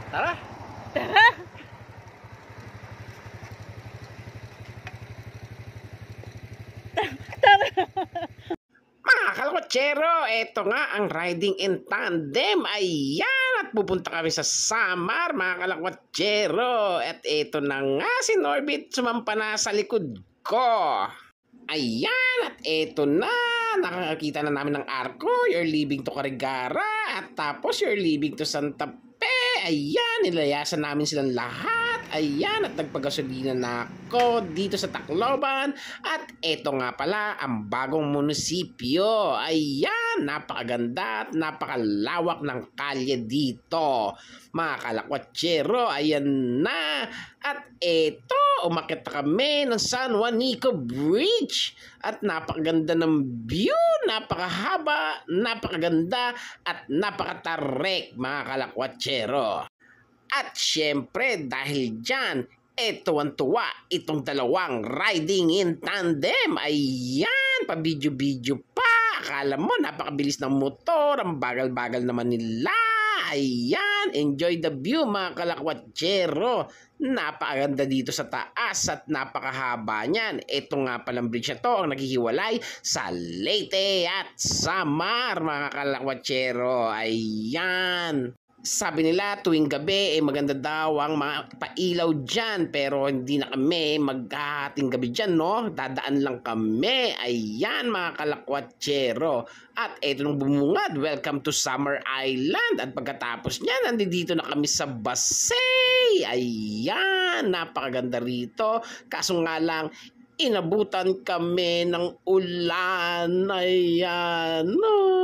Tara! Tara! Tara! Mga kalkotsero, eto nga ang riding in tandem. Ayan, at pupunta kami sa Samar, mga kalkotsero. At eto na nga si Norbit sumampa na sa likod ko. Ayan, at eto na. Nakakakita na namin ng arko. You're leaving to Carigara. At tapos you're leaving to Santa Fe. Ayan, nilayasan namin silang lahat. Ayan, at nagpagasolina na ako dito sa Tacloban. At eto nga pala ang bagong munisipyo. Ayan, napakaganda at napakalawak ng kalye dito. Mga kalakwatsero, ayan na. At eto, umakyat na kami ng San Juanico Bridge. At napakaganda ng view, napakahaba, napakaganda, at napakatarek, mga kalakwatsero. At syempre, dahil dyan, tuwan-tuwa itong dalawang riding in tandem. Ayan, pa-video-video pa. Akala mo, napakabilis ng motor, ang bagal-bagal naman nila. Ayan, enjoy the view, mga kalakwatsero. Napakaganda dito sa taas at napakahaba niyan. Ito nga palang bridge na to ang naghihiwalay sa Leyte at Samar, mga kalakwatsero. Ayan. Sabi nila tuwing gabi maganda daw ang mga pailaw dyan, pero hindi na kami maghahating gabi dyan, no? Dadaan lang kami. Ayan, mga kalakwatsero. At eto nung bumungad, welcome to Summer Island. At pagkatapos niya, nandito na kami sa Basay. Ayan, napakaganda rito. Kaso nga lang, inabutan kami ng ulan. Ayan, no?